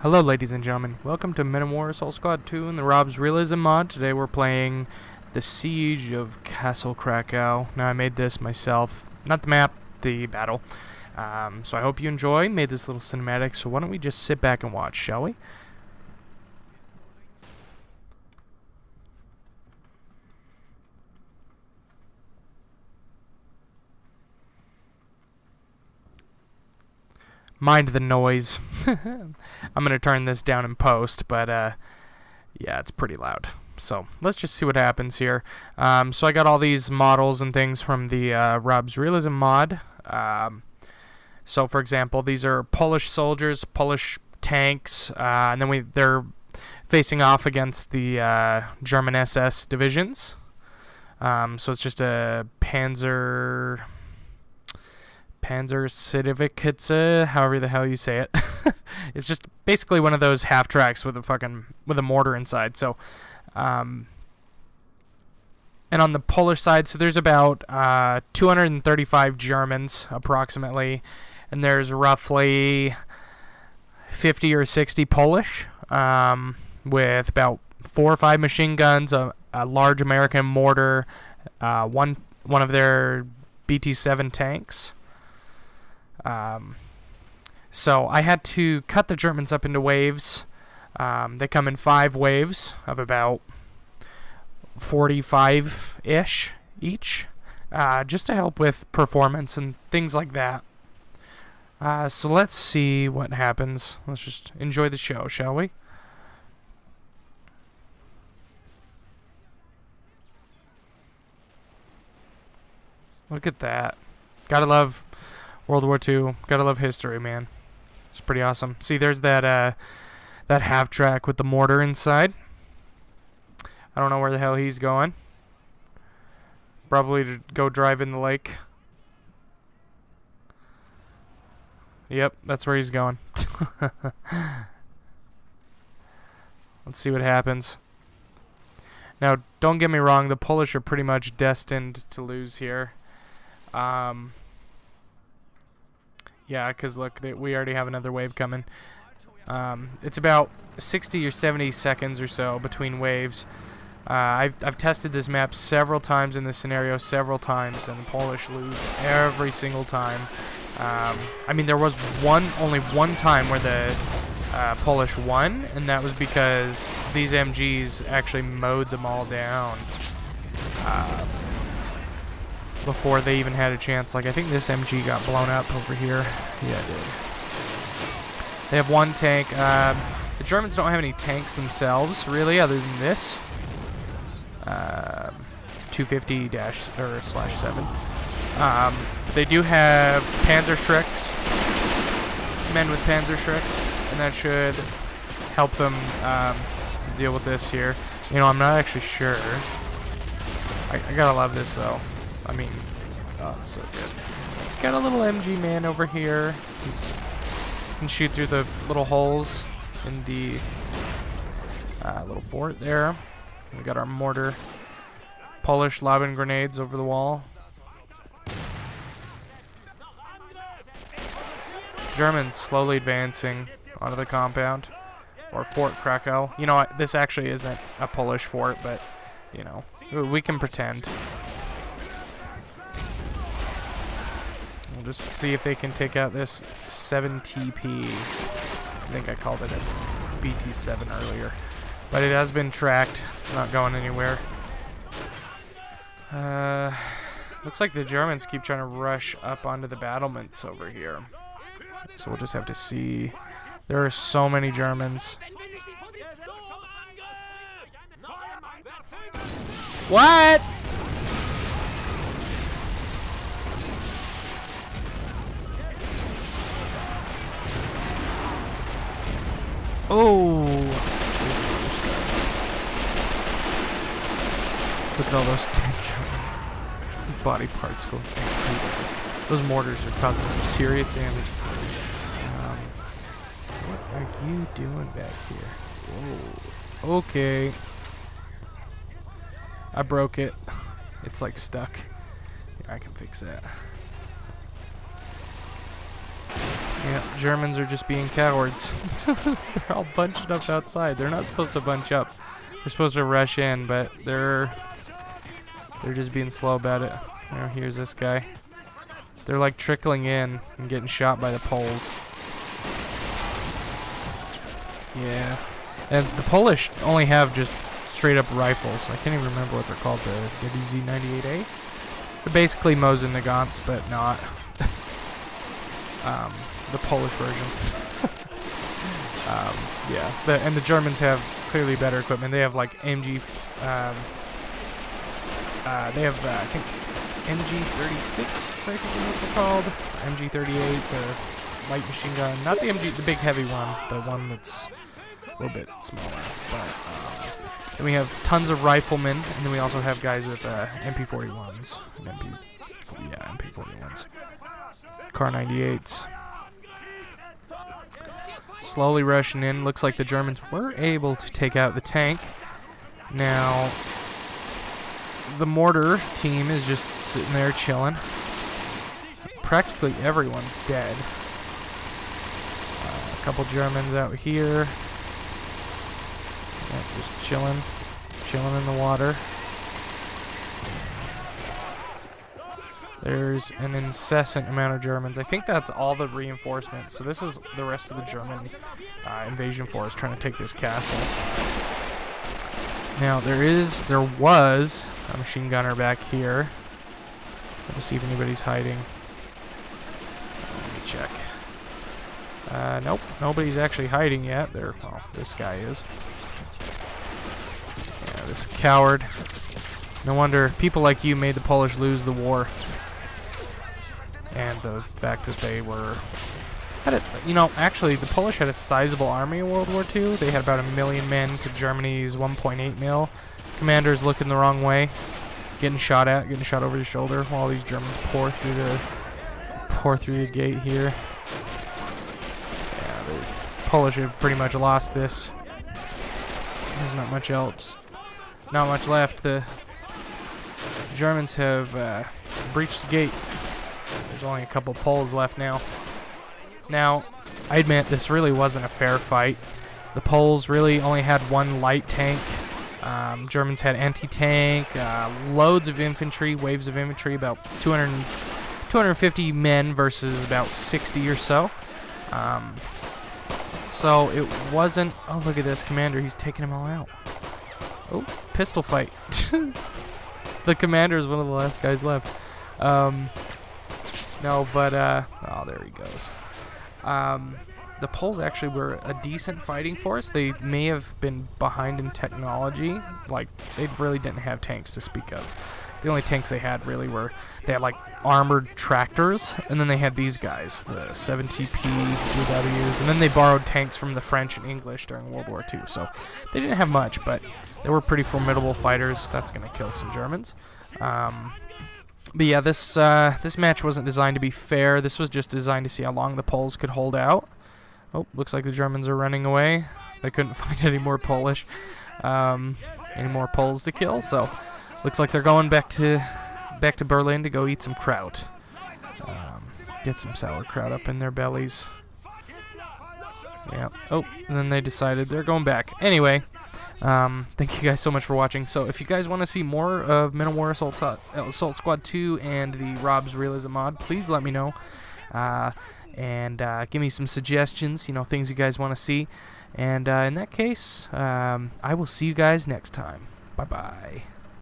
Hello ladies and gentlemen, welcome to Men of War Assault Squad 2 in the Robz Realism Mod. Today we're playing the Siege of Castle Krakow. Now I made this myself, not the map, the battle. So I hope you enjoy, made this little cinematic, so why don't we just sit back and watch, shall we? Mind the noise. I'm going to turn this down in post, but yeah, it's pretty loud. So let's just see what happens here. So I got all these models and things from the Robz Realism Mod. So for example, these are Polish soldiers, Polish tanks, and then they're facing off against the German SS divisions. So it's just a Panzer Certificate, however the hell you say it. It's just basically one of those half tracks with a mortar inside. So, and on the Polish side, so there's about 235 Germans approximately, and there's roughly 50 or 60 Polish, with about 4 or 5 machine guns, a large American mortar, one of their BT-7 tanks. So I had to cut the Germans up into waves. They come in 5 waves of about 45-ish each, just to help with performance and things like that. So let's see what happens. Let's just enjoy the show, shall we? Look at that. Gotta love World War II. Gotta love history, man. It's pretty awesome. See, there's that half track with the mortar inside. I don't know where the hell he's going. Probably to go drive in the lake. Yep, that's where he's going. Let's see what happens. Now, don't get me wrong, the Polish are pretty much destined to lose here. Yeah, because look, we already have another wave coming. It's about 60 or 70 seconds or so between waves. I've tested this map several times in this scenario, several times, and the Polish lose every single time. I mean, there was only one time where the Polish won, and that was because these MGs actually mowed them all down before they even had a chance. Like, I think this MG got blown up over here. Yeah, it did. They have 1 tank. The Germans don't have any tanks themselves, really, other than this 250-/7. They do have Panzerschrecks, men with Panzerschrecks, and that should help them deal with this here. You know, I'm not actually sure. I gotta love this though. I mean, oh, it's so good. Got a little MG man over here. He can shoot through the little holes in the little fort there. We got our mortar. Polish lobbing grenades over the wall. Germans slowly advancing onto the compound, or Fort Krakow. You know, this actually isn't a Polish fort, but, you know, we can pretend. We'll just see if they can take out this 7TP. I think I called it a BT-7 earlier. But it has been tracked. It's not going anywhere. Looks like the Germans keep trying to rush up onto the battlements over here. So we'll just have to see. There are so many Germans. What? Oh. Look at all those 10 Germans. Body parts go everywhere. Those mortars are causing some serious damage. What are you doing back here? Whoa. Okay. I broke it. It's like stuck. Here, I can fix that. Yeah, Germans are just being cowards. They're all bunched up outside. They're not supposed to bunch up. They're supposed to rush in, but they're just being slow about it. You know, here's this guy. They're like trickling in and getting shot by the Poles. Yeah. And the Polish only have just straight up rifles. I can't even remember what they're called, the WZ-98A. They're basically Mosin Nagants, but not the Polish version. Yeah, and the Germans have clearly better equipment. They have like MG, they have I think MG36, I think is what they're called. MG38, the light machine gun, not the MG, the big heavy one, the one that's a little bit smaller. But then we have tons of riflemen, and then we also have guys with MP41s, and MP41s, Kar 98s. Slowly rushing in. Looks like the Germans were able to take out the tank. Now, the mortar team is just sitting there chilling. Practically everyone's dead. A couple Germans out here. Yeah, just chilling in the water. There's an incessant amount of Germans. I think that's all the reinforcements. So this is the rest of the German invasion force trying to take this castle. Now there was a machine gunner back here. Let's see if anybody's hiding. Let me check. Nope, nobody's actually hiding yet. Well, this guy is. Yeah, this coward. No wonder people like you made the Polish lose the war. And the fact that they actually the Polish had a sizable army in World War II. They had about 1 million men to Germany's 1.8 mil. Commanders looking the wrong way, getting shot over the shoulder while these Germans pour through the gate here. Yeah, the Polish have pretty much lost this. There's not much else. Not much left. The Germans have breached the gate. There's only a couple Poles left now. Now, I admit this really wasn't a fair fight. The Poles really only had one light tank. Germans had anti-tank, loads of infantry, waves of infantry, about 250 men versus about 60 or so. So it wasn't... Oh, look at this commander. He's taking them all out. Oh, pistol fight. The commander is one of the last guys left. No, but, oh, there he goes. The Poles actually were a decent fighting force. They may have been behind in technology. Like, they really didn't have tanks to speak of. The only tanks they had really were, they had like armored tractors, and then they had these guys, the 7TP UWs, and then they borrowed tanks from the French and English during World War II. So they didn't have much, but they were pretty formidable fighters. That's going to kill some Germans. But yeah, this match wasn't designed to be fair. This was just designed to see how long the Poles could hold out. Oh, looks like the Germans are running away. They couldn't find any more Poles to kill, so looks like they're going back to Berlin to go eat some kraut. Get some sauerkraut up in their bellies. Yeah. Oh, and then they decided they're going back. Anyway, thank you guys so much for watching. So if you guys want to see more of Men of War Assault Squad 2 and the Robz Realism Mod, please let me know. And give me some suggestions, things you guys want to see. And in that case, I will see you guys next time. Bye-bye.